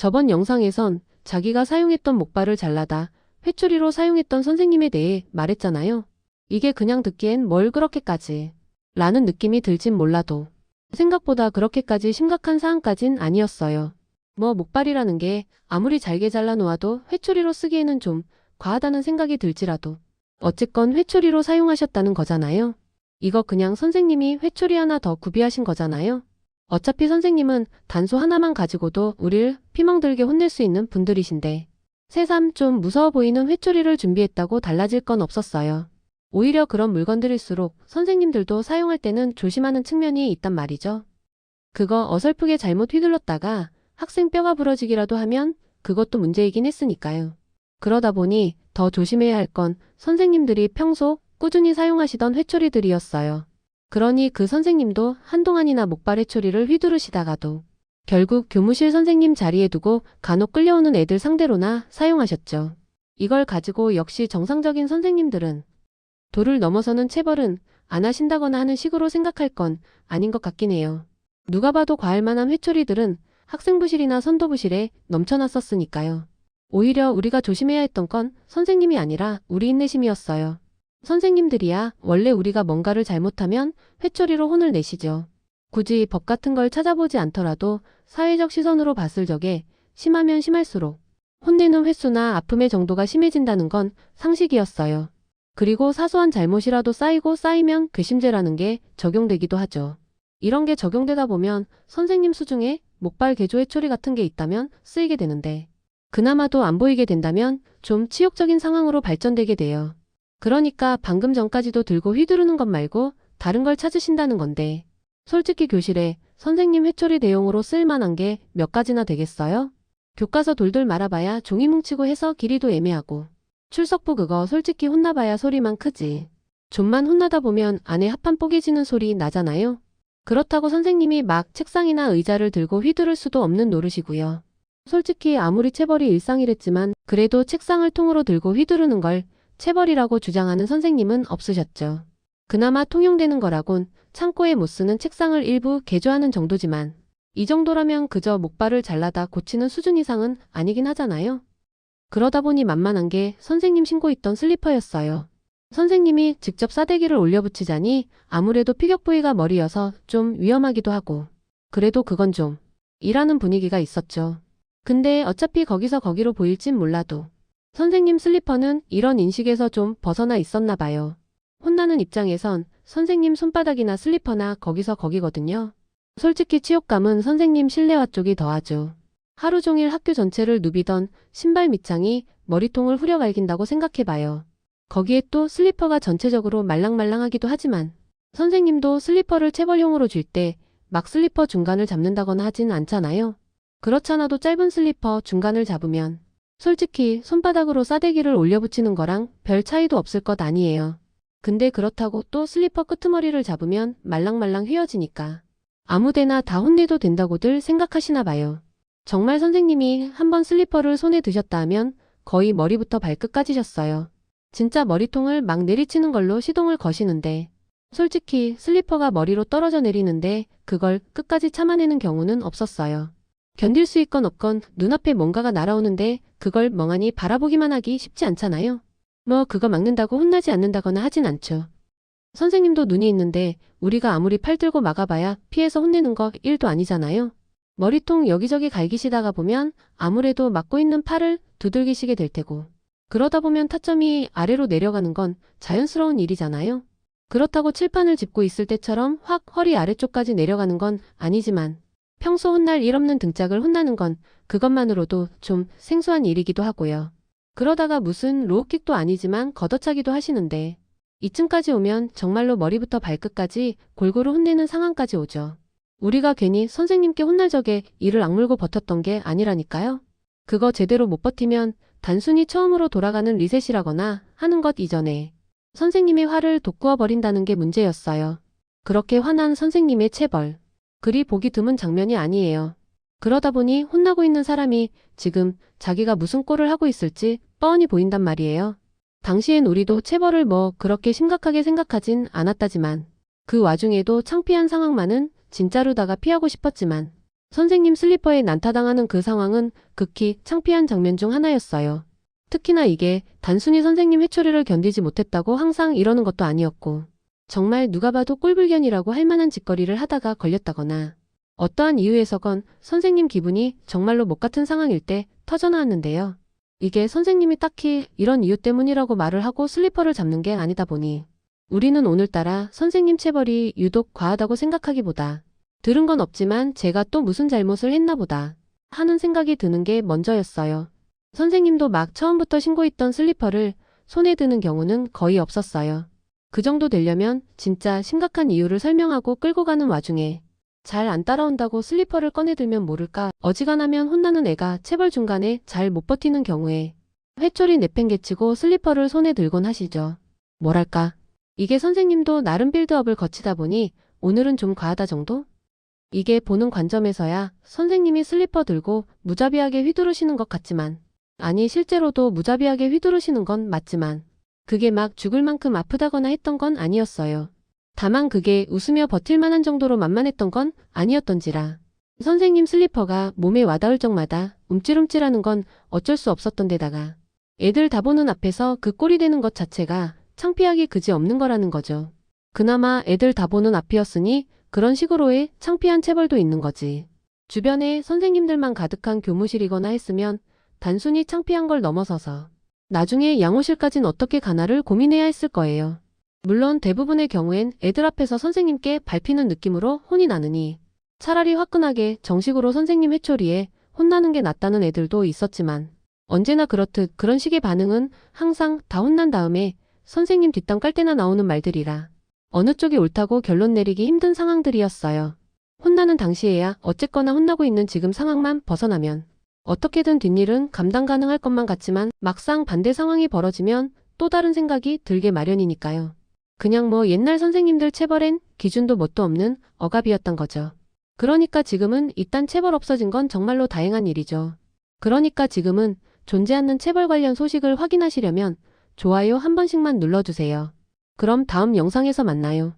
저번 영상에선 자기가 사용했던 목발을 잘라다 회초리로 사용했던 선생님에 대해 말했잖아요. 이게 그냥 듣기엔 뭘 그렇게까지 라는 느낌이 들진 몰라도 생각보다 그렇게까지 심각한 사안까진 아니었어요. 뭐 목발이라는 게 아무리 잘게 잘라놓아도 회초리로 쓰기에는 좀 과하다는 생각이 들지라도 어쨌건 회초리로 사용하셨다는 거잖아요. 이거 그냥 선생님이 회초리 하나 더 구비하신 거잖아요. 어차피 선생님은 단소 하나만 가지고도 우릴 피멍들게 혼낼 수 있는 분들이신데 새삼 좀 무서워 보이는 회초리를 준비했다고 달라질 건 없었어요. 오히려 그런 물건들일수록 선생님들도 사용할 때는 조심하는 측면이 있단 말이죠. 그거 어설프게 잘못 휘둘렀다가 학생 뼈가 부러지기라도 하면 그것도 문제이긴 했으니까요. 그러다 보니 더 조심해야 할 건 선생님들이 평소 꾸준히 사용하시던 회초리들이었어요. 그러니 그 선생님도 한동안이나 목발 회초리를 휘두르시다가도 결국 교무실 선생님 자리에 두고 간혹 끌려오는 애들 상대로나 사용하셨죠. 이걸 가지고 역시 정상적인 선생님들은 도를 넘어서는 체벌은 안 하신다거나 하는 식으로 생각할 건 아닌 것 같긴 해요. 누가 봐도 과할 만한 회초리들은 학생부실이나 선도부실에 넘쳐났었으니까요. 오히려 우리가 조심해야 했던 건 선생님이 아니라 우리 인내심이었어요. 선생님들이야 원래 우리가 뭔가를 잘못하면 회초리로 혼을 내시죠. 굳이 법 같은 걸 찾아보지 않더라도 사회적 시선으로 봤을 적에 심하면 심할수록 혼내는 횟수나 아픔의 정도가 심해진다는 건 상식이었어요. 그리고 사소한 잘못이라도 쌓이고 쌓이면 괘씸죄라는 게 적용되기도 하죠. 이런 게 적용되다 보면 선생님 수중에 목발 개조 회초리 같은 게 있다면 쓰이게 되는데 그나마도 안 보이게 된다면 좀 치욕적인 상황으로 발전되게 돼요. 그러니까 방금 전까지도 들고 휘두르는 것 말고 다른 걸 찾으신다는 건데 솔직히 교실에 선생님 회초리 대용으로 쓸만한 게 몇 가지나 되겠어요? 교과서 돌돌 말아봐야 종이 뭉치고 해서 길이도 애매하고 출석부 그거 솔직히 혼나봐야 소리만 크지. 좀만 혼나다 보면 안에 합판 뽀개지는 소리 나잖아요. 그렇다고 선생님이 막 책상이나 의자를 들고 휘두를 수도 없는 노릇이고요. 솔직히 아무리 체벌이 일상이랬지만 그래도 책상을 통으로 들고 휘두르는 걸 체벌이라고 주장하는 선생님은 없으셨죠. 그나마 통용되는 거라곤 창고에 못 쓰는 책상을 일부 개조하는 정도지만 이 정도라면 그저 목발을 잘라다 고치는 수준 이상은 아니긴 하잖아요. 그러다 보니 만만한 게 선생님 신고 있던 슬리퍼였어요. 선생님이 직접 싸대기를 올려붙이자니 아무래도 피격 부위가 머리여서 좀 위험하기도 하고 그래도 그건 좀 일하는 분위기가 있었죠. 근데 어차피 거기서 거기로 보일진 몰라도 선생님 슬리퍼는 이런 인식에서 좀 벗어나 있었나 봐요. 혼나는 입장에선 선생님 손바닥이나 슬리퍼나 거기서 거기거든요. 솔직히 치욕감은 선생님 실내화 쪽이 더하죠. 하루 종일 학교 전체를 누비던 신발 밑창이 머리통을 후려갈긴다고 생각해봐요. 거기에 또 슬리퍼가 전체적으로 말랑말랑하기도 하지만 선생님도 슬리퍼를 체벌용으로 쥘 때 막 슬리퍼 중간을 잡는다거나 하진 않잖아요. 그렇잖아도 짧은 슬리퍼 중간을 잡으면 솔직히 손바닥으로 싸대기를 올려붙이는 거랑 별 차이도 없을 것 아니에요. 근데 그렇다고 또 슬리퍼 끄트머리를 잡으면 말랑말랑 휘어지니까 아무데나 다 혼내도 된다고들 생각하시나 봐요. 정말 선생님이 한번 슬리퍼를 손에 드셨다 하면 거의 머리부터 발끝까지셨어요. 진짜 머리통을 막 내리치는 걸로 시동을 거시는데 솔직히 슬리퍼가 머리로 떨어져 내리는데 그걸 끝까지 참아내는 경우는 없었어요. 견딜 수 있건 없건 눈앞에 뭔가가 날아오는데 그걸 멍하니 바라보기만 하기 쉽지 않잖아요. 뭐 그거 막는다고 혼나지 않는다거나 하진 않죠. 선생님도 눈이 있는데 우리가 아무리 팔 들고 막아봐야 피해서 혼내는 거 1도 아니잖아요. 머리통 여기저기 갈기시다가 보면 아무래도 막고 있는 팔을 두들기시게 될 테고 그러다 보면 타점이 아래로 내려가는 건 자연스러운 일이잖아요. 그렇다고 칠판을 짚고 있을 때처럼 확 허리 아래쪽까지 내려가는 건 아니지만 평소 혼날 일 없는 등짝을 혼나는 건 그것만으로도 좀 생소한 일이기도 하고요. 그러다가 무슨 로우킥도 아니지만 걷어차기도 하시는데 이쯤까지 오면 정말로 머리부터 발끝까지 골고루 혼내는 상황까지 오죠. 우리가 괜히 선생님께 혼날 적에 이를 악물고 버텼던 게 아니라니까요. 그거 제대로 못 버티면 단순히 처음으로 돌아가는 리셋이라거나 하는 것 이전에 선생님의 화를 돋구어 버린다는 게 문제였어요. 그렇게 화난 선생님의 체벌. 그리 보기 드문 장면이 아니에요. 그러다 보니 혼나고 있는 사람이 지금 자기가 무슨 꼴을 하고 있을지 뻔히 보인단 말이에요. 당시엔 우리도 체벌을 뭐 그렇게 심각하게 생각하진 않았다지만 그 와중에도 창피한 상황만은 진짜로다가 피하고 싶었지만 선생님 슬리퍼에 난타당하는 그 상황은 극히 창피한 장면 중 하나였어요. 특히나 이게 단순히 선생님 회초리를 견디지 못했다고 항상 이러는 것도 아니었고, 정말 누가 봐도 꼴불견이라고 할 만한 짓거리를 하다가 걸렸다거나, 어떠한 이유에서건 선생님 기분이 정말로 못 같은 상황일 때 터져나왔는데요. 이게 선생님이 딱히 이런 이유 때문이라고 말을 하고 슬리퍼를 잡는 게 아니다 보니, 우리는 오늘따라 선생님 체벌이 유독 과하다고 생각하기보다, 들은 건 없지만 제가 또 무슨 잘못을 했나 보다 하는 생각이 드는 게 먼저였어요. 선생님도 막 처음부터 신고 있던 슬리퍼를 손에 드는 경우는 거의 없었어요. 그 정도 되려면 진짜 심각한 이유를 설명하고 끌고 가는 와중에 잘 안 따라온다고 슬리퍼를 꺼내들면 모를까 어지간하면 혼나는 애가 체벌 중간에 잘 못 버티는 경우에 회초리 내팽개치고 슬리퍼를 손에 들곤 하시죠. 뭐랄까, 이게 선생님도 나름 빌드업을 거치다 보니 오늘은 좀 과하다 정도? 이게 보는 관점에서야 선생님이 슬리퍼 들고 무자비하게 휘두르시는 것 같지만, 아니 실제로도 무자비하게 휘두르시는 건 맞지만 그게 막 죽을 만큼 아프다거나 했던 건 아니었어요. 다만 그게 웃으며 버틸 만한 정도로 만만했던 건 아니었던지라. 선생님 슬리퍼가 몸에 와닿을 적마다 움찔움찔하는 건 어쩔 수 없었던 데다가 애들 다 보는 앞에서 그 꼴이 되는 것 자체가 창피하기 그지없는 거라는 거죠. 그나마 애들 다 보는 앞이었으니 그런 식으로의 창피한 체벌도 있는 거지. 주변에 선생님들만 가득한 교무실이거나 했으면 단순히 창피한 걸 넘어서서 나중에 양호실까진 어떻게 가나를 고민해야 했을 거예요. 물론 대부분의 경우엔 애들 앞에서 선생님께 밟히는 느낌으로 혼이 나느니 차라리 화끈하게 정식으로 선생님 회초리에 혼나는 게 낫다는 애들도 있었지만, 언제나 그렇듯 그런 식의 반응은 항상 다 혼난 다음에 선생님 뒷담 깔 때나 나오는 말들이라 어느 쪽이 옳다고 결론 내리기 힘든 상황들이었어요. 혼나는 당시에야 어쨌거나 혼나고 있는 지금 상황만 벗어나면 어떻게든 뒷일은 감당 가능할 것만 같지만 막상 반대 상황이 벌어지면 또 다른 생각이 들게 마련이니까요. 그냥 뭐 옛날 선생님들 체벌엔 기준도 뭣도 없는 억압이었던 거죠. 그러니까 지금은 이딴 체벌 없어진 건 정말로 다행한 일이죠. 그러니까 지금은 존재 않는 체벌 관련 소식을 확인하시려면 좋아요 한 번씩만 눌러주세요. 그럼 다음 영상에서 만나요.